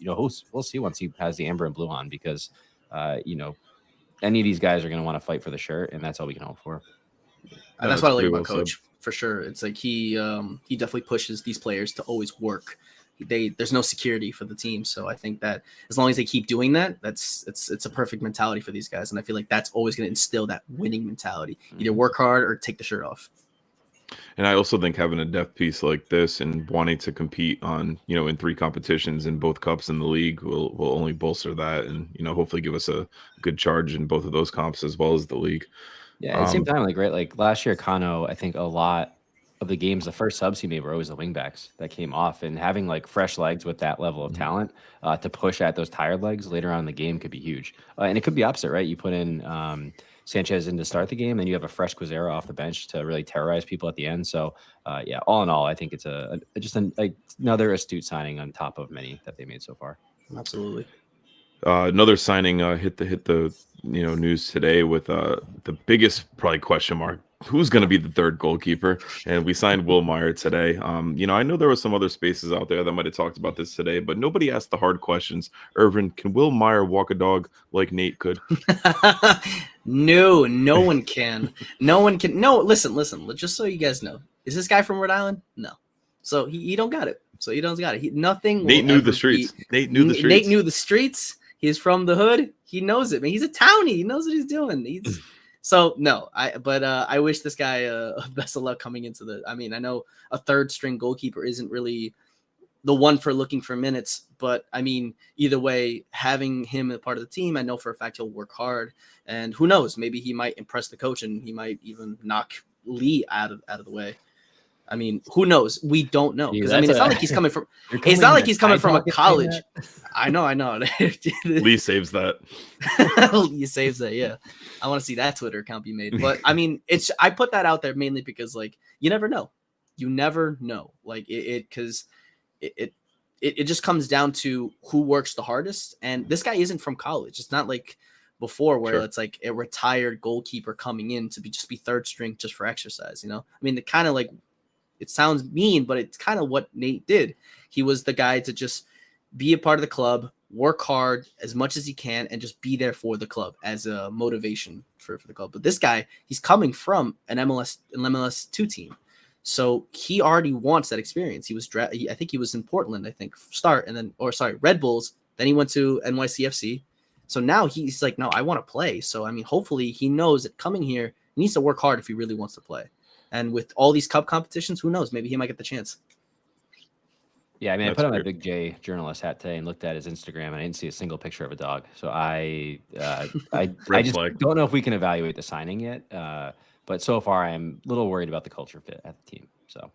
we'll see once he has the amber and blue on because any of these guys are going to want to fight for the shirt, and that's all we can hope for.
And that's what I like about Coach for sure. It's like he definitely pushes these players to always work. There's no security for the team, so I think that as long as they keep doing that, it's a perfect mentality for these guys, and I feel like that's always going to instill that winning mentality. Either work hard or take the shirt off.
And I also think having a depth piece like this and wanting to compete on in 3 competitions in both cups in the league will only bolster that, and hopefully give us a good charge in both of those comps as well as the league.
Yeah, at the same time, like last year, Kano, I think a lot of the games, the first subs he made were always the wingbacks that came off, and having like fresh legs with that level of talent to push at those tired legs later on in the game could be huge. And it could be opposite, right? You put in Sanchez in to start the game, then you have a fresh Quizera off the bench to really terrorize people at the end. So all in all, I think it's just another astute signing on top of many that they made so far.
Absolutely.
Another signing hit the news today with the biggest probably question mark: who's going to be the third goalkeeper? And we signed Will Meyer today. I know there were some other spaces out there that might have talked about this today, but nobody asked the hard questions. Ervin, can Will Meyer walk a dog like Nate could?
No one can. No one can. No, listen. Just so you guys know, is this guy from Rhode Island? No. So he don't got it. Nothing.
Nate knew the streets. Nate knew
the streets. He's from the hood. He knows it, man. He's a townie. He knows what he's doing. So no, I wish this guy best of luck coming into the. I mean, I know a third string goalkeeper isn't really the one for looking for minutes, but I mean, either way, having him a part of the team, I know for a fact he'll work hard, and who knows, maybe he might impress the coach and he might even knock Lee out of the way. I mean, who knows? We don't know because it's not like he's coming from. It's not like he's coming from a college. I know.
Lee saves that.
Lee saves that. Yeah, I want to see that Twitter account be made. But I mean, I put that out there mainly because like you never know. Like because it just comes down to who works the hardest. And this guy isn't from college. It's not like before where it's like a retired goalkeeper coming in to be third string just for exercise. I mean, the kind of like. It sounds mean, but it's kind of what Nate did. He was the guy to just be a part of the club, work hard as much as he can, and just be there for the club as a motivation for the club. But this guy, he's coming from an MLS 2 team. So he already wants that experience. He was I think he was in Portland, Red Bulls. Then he went to NYCFC. So now he's like, no, I want to play. So, I mean, hopefully he knows that coming here, he needs to work hard if he really wants to play. And with all these cup competitions, who knows? Maybe he might get the chance.
Yeah, I mean, I put on my Big J journalist hat today and looked at his Instagram, and I didn't see a single picture of a dog. So I just don't know if we can evaluate the signing yet. But so far, I'm a little worried about the culture fit at the team. So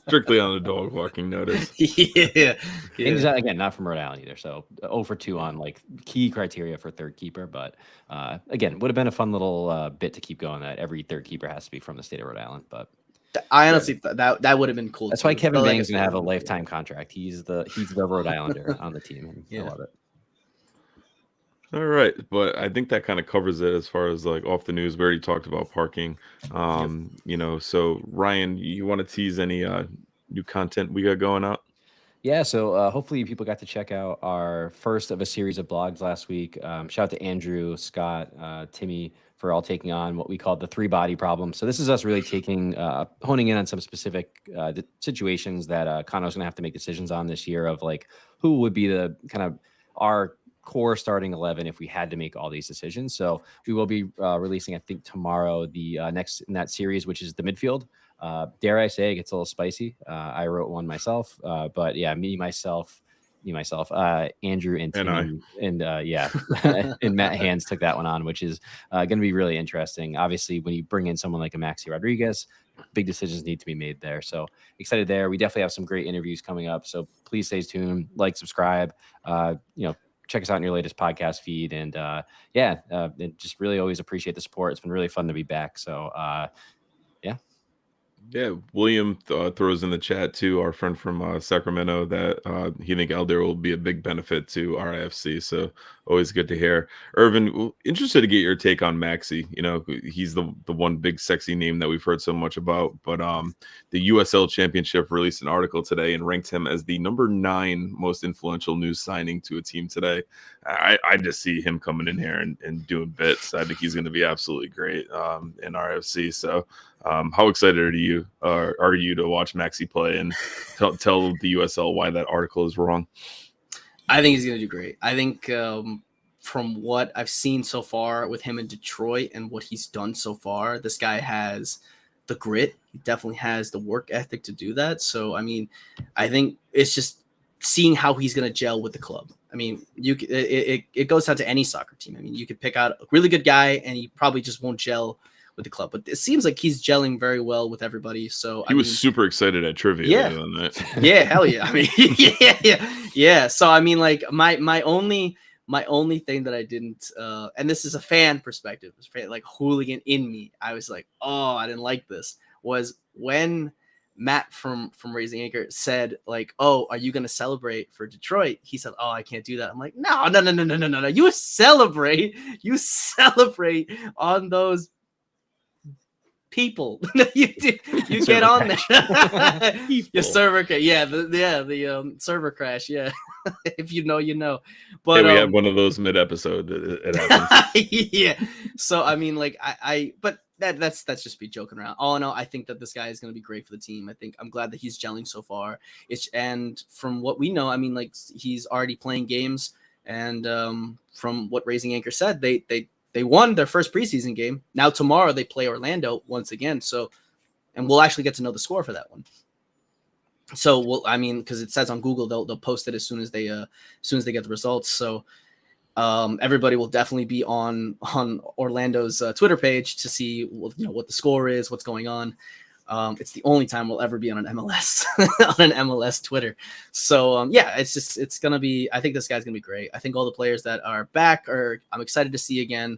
strictly on the dog walking notice.
Yeah.
And he's not, again, not from Rhode Island either. So 0 for 2 on like key criteria for third keeper. But again, would have been a fun little bit to keep going that every third keeper has to be from the state of Rhode Island. But
I honestly that would have been cool.
That's why Kevin Bang's gonna have a lifetime contract. He's the Rhode Islander on the team. I love it.
All right, but I think that kind of covers it as far as like off the news. We already talked about parking. So Ryan, you want to tease any new content we got going out?
Yeah, so hopefully people got to check out our first of a series of blogs last week. Shout out to Andrew, Scott, Timmy for all taking on what we call the 3 body problem. So this is us really honing in on some specific situations that Connor's going to have to make decisions on this year of like who would be the kind of our core starting 11 if we had to make all these decisions. So we will be releasing, I think, tomorrow the next in that series, which is the midfield. Dare I say it gets a little spicy. I wrote one myself, but yeah, myself, Andrew and Tim, and and Matt Hands took that one on, which is going to be really interesting. Obviously, when you bring in someone like a Maxi Rodriguez, big decisions need to be made there. So excited there. We definitely have some great interviews coming up. So please stay tuned, subscribe, check us out in your latest podcast feed. And just really always appreciate the support. It's been really fun to be back. So
Yeah, William throws in the chat too, our friend from Sacramento, that he think Elder will be a big benefit to RIFC. So always good to hear. Ervin, interested to get your take on Maxi. He's the one big sexy name that we've heard so much about. But the USL Championship released an article today and ranked him as the number 9 most influential new signing to a team today. I just see him coming in here and doing bits. I think he's going to be absolutely great in RFC. So how excited are you to watch Maxi play and tell the USL why that article is wrong?
I think he's going to do great. I think from what I've seen so far with him in Detroit and what he's done so far, this guy has the grit. He definitely has the work ethic to do that. So, I mean, I think it's just seeing how he's going to gel with the club. I mean, it goes down to any soccer team. I mean, you could pick out a really good guy and he probably just won't gel with the club, but it seems like he's gelling very well with everybody. So
he was super excited at trivia.
Yeah,
on that.
Yeah, hell yeah. I mean, yeah. So I mean, like my only thing that I didn't, and this is a fan perspective, like hooligan in me. I was like, oh, I didn't like this. Was when Matt from Raising Anchor said like, oh, are you gonna celebrate for Detroit? He said, oh, I can't do that. I'm like, no. You celebrate on those people. You get on there. Your server crash. The server crash. Yeah. If you know, you know. But
we had one of those mid-episode. It happens.
Yeah. So I mean, like but that's just be joking around. All in all, I think that this guy is going to be great for the team. I'm glad that he's gelling so far. And from what we know, I mean, like he's already playing games. And from what Raising Anchor said, they won their first preseason game. Now tomorrow they play Orlando once again. So, and we'll actually get to know the score for that one. So, because it says on Google they'll post it as soon as they get the results. So, everybody will definitely be on Orlando's Twitter page to see what the score is, what's going on. It's the only time we'll ever be on an MLS on an MLS Twitter. So it's gonna be. I think this guy's gonna be great. I think all the players that are back I'm excited to see again.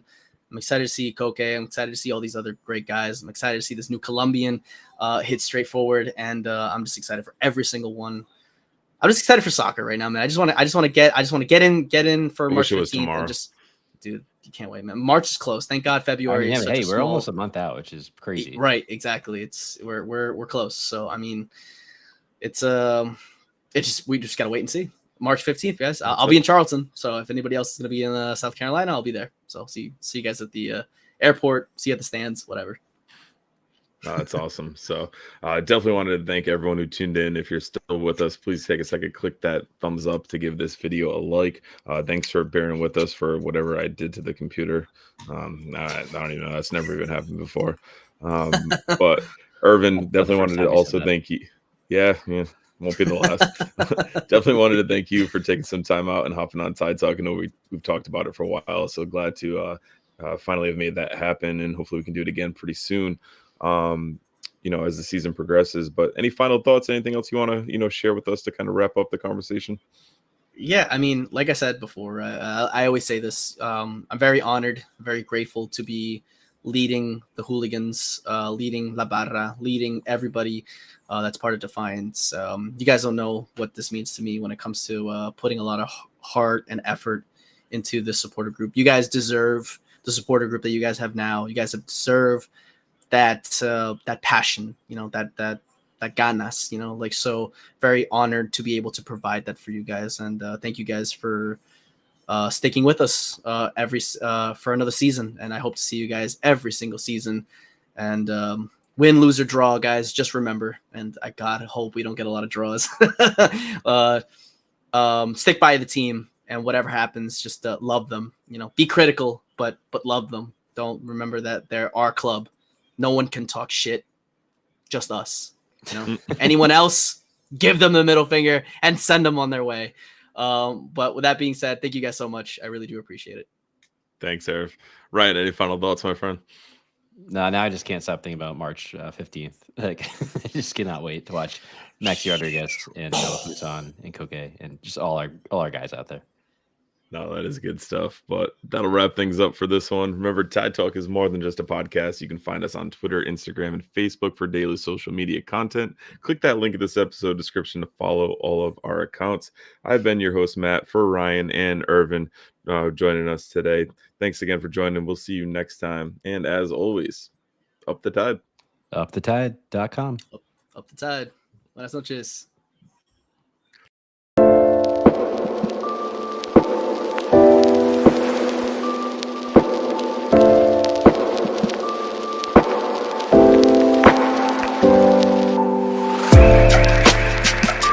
I'm excited to see Koke. I'm excited to see all these other great guys. I'm excited to see this new Colombian hit straight forward, and I'm just excited for every single one. I'm just excited for soccer right now, man. I just want to get in for March 15th and just, dude. You can't wait, man. March is close. Thank God February.
We're almost a month out, which is crazy.
Right, exactly. We're close. So I mean, we just gotta wait and see. March 15th, guys. I'll be in Charleston. So if anybody else is gonna be in South Carolina, I'll be there. So see you guys at the airport. See you at the stands. Whatever.
That's awesome. So definitely wanted to thank everyone who tuned in. If you're still with us, please take a second, click that thumbs up to give this video a like. Thanks for bearing with us for whatever I did to the computer. I don't even know. That's never even happened before. But Ervin, definitely wanted to also thank you. Yeah, won't be the last. Definitely wanted to thank you for taking some time out and hopping on Tide Talk. I know we've talked about it for a while. So glad to finally have made that happen, and hopefully we can do it again pretty soon. As the season progresses. But any final thoughts, anything else you want to, share with us to kind of wrap up the conversation?
Yeah, I mean, like I said before, I always say this. I'm very honored, very grateful to be leading the hooligans, leading La Barra, leading everybody that's part of Defiance. You guys don't know what this means to me when it comes to putting a lot of heart and effort into the supporter group. You guys deserve the supporter group that you guys have now. You guys deserve that passion, that ganas, so very honored to be able to provide that for you guys. And thank you guys for sticking with us for another season. And I hope to see you guys every single season. And win, lose, or draw, guys, just remember, and I hope we don't get a lot of draws. Stick by the team, and whatever happens, just love them. Be critical, but love them. Don't remember that they're our club. No one can talk shit, just us. Anyone else, give them the middle finger and send them on their way. But with that being said, thank you guys so much. I really do appreciate it.
Thanks, Erv. Ryan, any final thoughts, my friend?
No, now I just can't stop thinking about March 15th. Like, I just cannot wait to watch Maxi Rodriguez and Noah Fuson and Koke and just all our guys out there.
No, that is good stuff. But that'll wrap things up for this one. Remember, Tide Talk is more than just a podcast. You can find us on Twitter, Instagram, and Facebook for daily social media content. Click that link in this episode description to follow all of our accounts. I've been your host, Matt, for Ryan and Ervin joining us today. Thanks again for joining. We'll see you next time. And as always, up the tide.
Upthetide.com.
Up the tide. Buenas noches.